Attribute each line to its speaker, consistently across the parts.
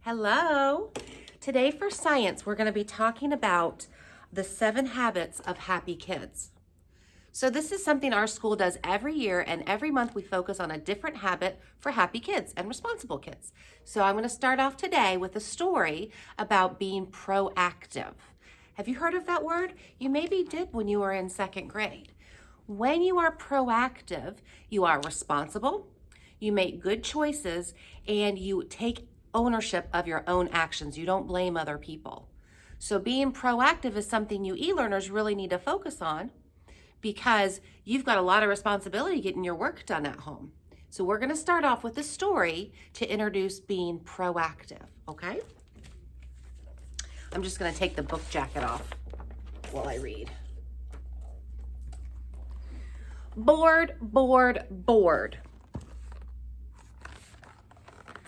Speaker 1: Hello. Today for science, we're going to be talking about the 7 habits of happy kids. So this is something our school does every year, and every month we focus on a different habit for happy kids and responsible kids. So I'm going to start off today with a story about being proactive. Have you heard of that word? You maybe did when you were in 2nd grade. When you are proactive, you are responsible, you make good choices, and you take ownership of your own actions. You don't blame other people. So being proactive is something you e-learners really need to focus on because you've got a lot of responsibility getting your work done at home. So we're going to start off with a story to introduce being proactive, okay? I'm just going to take the book jacket off while I read. Bored, bored, bored.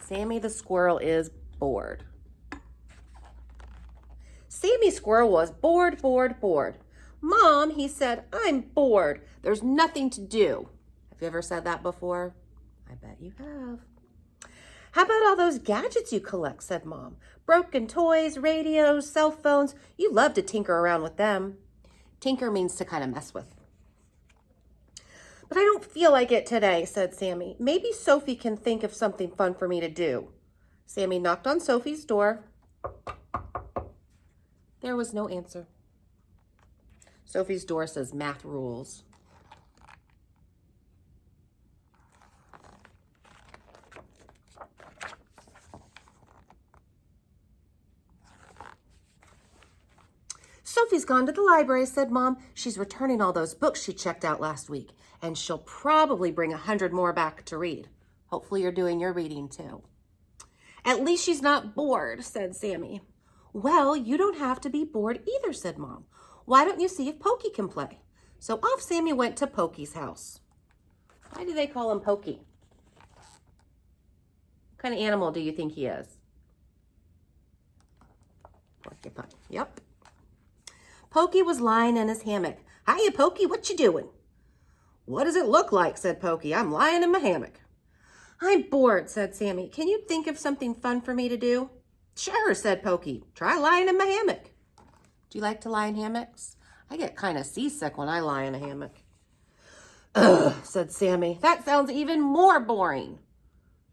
Speaker 1: Sammy the squirrel is bored. Sammy Squirrel was bored, bored, bored. Mom, he said, I'm bored. There's nothing to do. Have you ever said that before? I bet you have. How about all those gadgets you collect, said Mom. Broken toys, radios, cell phones. You love to tinker around with them. Tinker means to kind of mess with. But I don't feel like it today, said Sammy. Maybe Sophie can think of something fun for me to do. Sammy knocked on Sophie's door. There was no answer. Sophie's door says math rules. Sophie's gone to the library, said Mom. She's returning all those books she checked out last week, and she'll probably bring 100 more back to read. Hopefully you're doing your reading too. At least she's not bored, said Sammy. Well, you don't have to be bored either, said Mom. Why don't you see if Pokey can play? So off Sammy went to Pokey's house. Why do they call him Pokey? What kind of animal do you think he is? Porcupine. Yep. Pokey was lying in his hammock. Hiya, Pokey, what you doing? What does it look like, said Pokey. I'm lying in my hammock. I'm bored, said Sammy. Can you think of something fun for me to do? Sure, said Pokey. Try lying in my hammock. Do you like to lie in hammocks? I get kind of seasick when I lie in a hammock. Ugh, said Sammy. That sounds even more boring.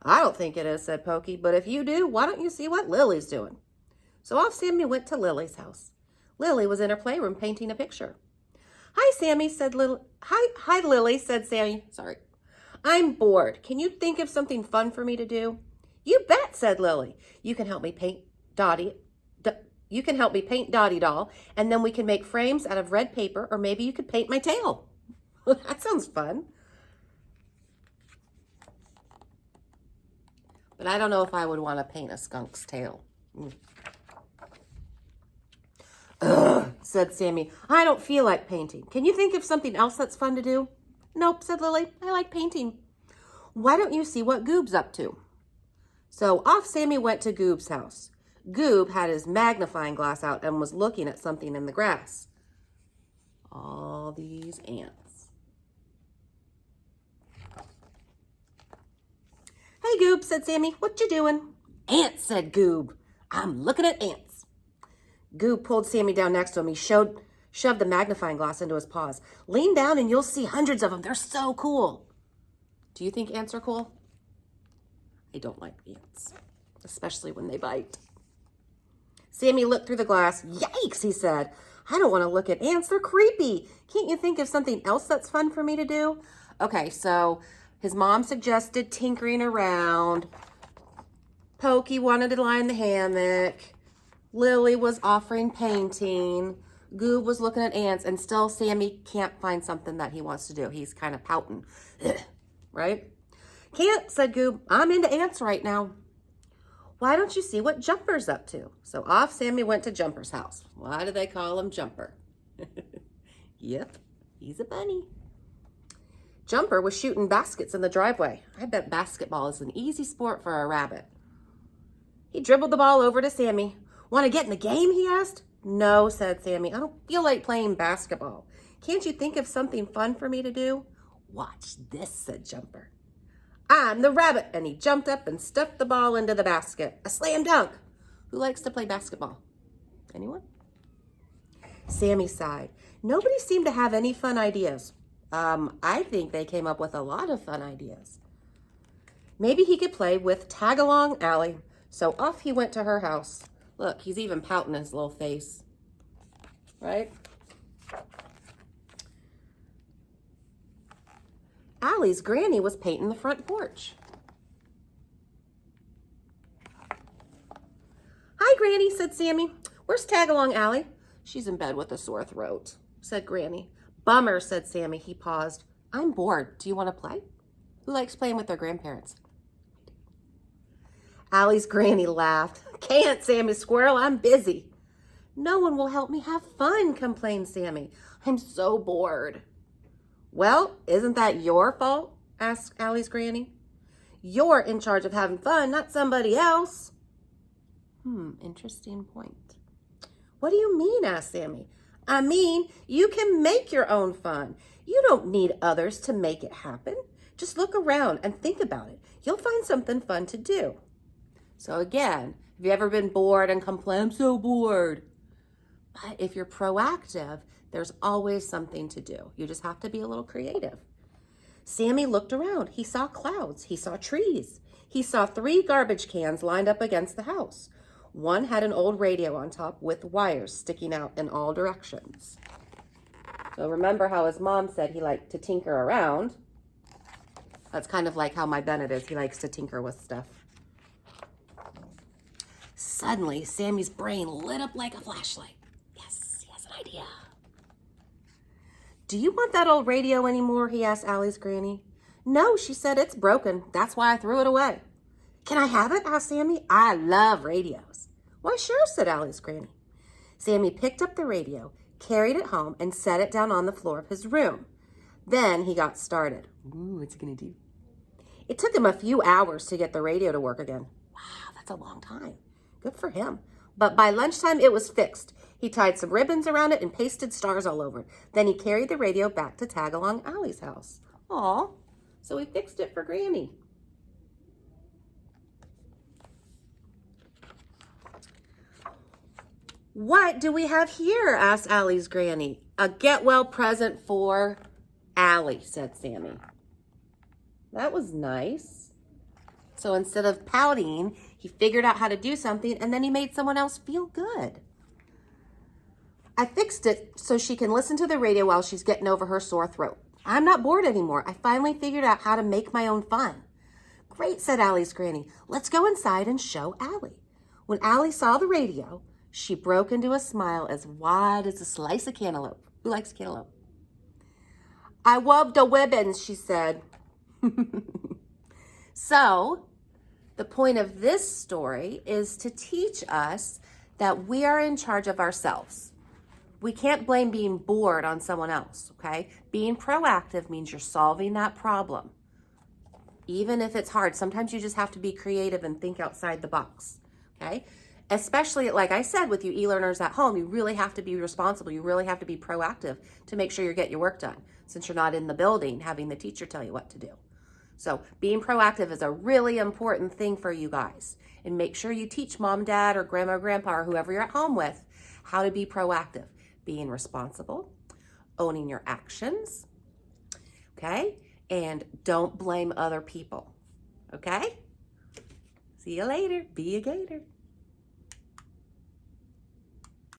Speaker 1: I don't think it is, said Pokey, but if you do, why don't you see what Lily's doing? So off Sammy went to Lily's house. Lily was in her playroom painting a picture. Hi, Sammy, said Lily. Hi, Lily, said Sammy. Sorry. I'm bored. Can you think of something fun for me to do? You bet, said Lily. You can help me paint Dottie. You can help me paint Dottie doll, and then we can make frames out of red paper, or maybe you could paint my tail. That sounds fun. But I don't know if I would want to paint a skunk's tail. Ugh, said Sammy. I don't feel like painting. Can you think of something else that's fun to do? Nope, said Lily. I like painting. Why don't you see what Goob's up to? So off Sammy went to Goob's house. Goob had his magnifying glass out and was looking at something in the grass. All these ants. Hey, Goob, said Sammy. What you doing? Ants, said Goob. I'm looking at ants. Goob pulled Sammy down next to him. He shoved the magnifying glass into his paws. Lean down and you'll see hundreds of them. They're so cool. Do you think ants are cool? I don't like ants, especially when they bite. Sammy looked through the glass. Yikes, he said. I don't want to look at ants. They're creepy. Can't you think of something else that's fun for me to do? Okay, so his mom suggested tinkering around. Pokey wanted to lie in the hammock. Lily was offering painting. Goob was looking at ants, and still Sammy can't find something that he wants to do. He's kind of pouting, right? Can't, said Goob. I'm into ants right now. Why don't you see what Jumper's up to? So off Sammy went to Jumper's house. Why do they call him Jumper? Yep, he's a bunny. Jumper was shooting baskets in the driveway. I bet basketball is an easy sport for a rabbit. He dribbled the ball over to Sammy. Want to get in the game, he asked. No, said Sammy. I don't feel like playing basketball. Can't you think of something fun for me to do? Watch this, said Jumper. I'm the rabbit. And he jumped up and stuffed the ball into the basket. A slam dunk. Who likes to play basketball? Anyone? Sammy sighed. Nobody seemed to have any fun ideas. I think they came up with a lot of fun ideas. Maybe he could play with Tag-Along Allie. So off he went to her house. Look, he's even pouting his little face. Right? Allie's granny was painting the front porch. Hi, Granny, said Sammy. Where's Tag-Along Allie? She's in bed with a sore throat, said Granny. Bummer, said Sammy. He paused. I'm bored. Do you want to play? Who likes playing with their grandparents? Allie's granny laughed. Can't, Sammy Squirrel. I'm busy. No one will help me have fun, complained Sammy. I'm so bored. Well, isn't that your fault? Asked Allie's granny. You're in charge of having fun, not somebody else. Interesting point. What do you mean? Asked Sammy. I mean, you can make your own fun. You don't need others to make it happen. Just look around and think about it. You'll find something fun to do. So again, have you ever been bored and complained, I'm so bored? But if you're proactive, there's always something to do. You just have to be a little creative. Sammy looked around. He saw clouds. He saw trees. He saw 3 garbage cans lined up against the house. One had an old radio on top with wires sticking out in all directions. So remember how his mom said he liked to tinker around. That's kind of like how my Bennett is. He likes to tinker with stuff. Suddenly, Sammy's brain lit up like a flashlight. Yes, he has an idea. Do you want that old radio anymore? He asked Allie's granny. No, she said, it's broken. That's why I threw it away. Can I have it? Asked Sammy. I love radios. Why, sure, said Allie's granny. Sammy picked up the radio, carried it home, and set it down on the floor of his room. Then he got started. Ooh, what's he gonna do? It took him a few hours to get the radio to work again. Wow, that's a long time. Good for him. But by lunchtime, it was fixed. He tied some ribbons around it and pasted stars all over it. Then he carried the radio back to Tag-Along Allie's house. Aw, so he fixed it for Granny. What do we have here? Asked Allie's granny. A get-well present for Allie, said Sammy. That was nice. So instead of pouting, he figured out how to do something and then he made someone else feel good. I fixed it so she can listen to the radio while she's getting over her sore throat. I'm not bored anymore. I finally figured out how to make my own fun. Great, said Allie's granny. Let's go inside and show Allie. When Allie saw the radio, she broke into a smile as wide as a slice of cantaloupe. Who likes cantaloupe? I love the ribbons, she said. So, the point of this story is to teach us that we are in charge of ourselves. We can't blame being bored on someone else, okay? Being proactive means you're solving that problem. Even if it's hard, sometimes you just have to be creative and think outside the box, okay? Especially, like I said, with you e-learners at home, you really have to be responsible. You really have to be proactive to make sure you get your work done, since you're not in the building having the teacher tell you what to do. So being proactive is a really important thing for you guys. And make sure you teach mom, dad, or grandma, or grandpa, or whoever you're at home with, how to be proactive. Being responsible, owning your actions, okay? And don't blame other people, okay? See you later. Be a gator.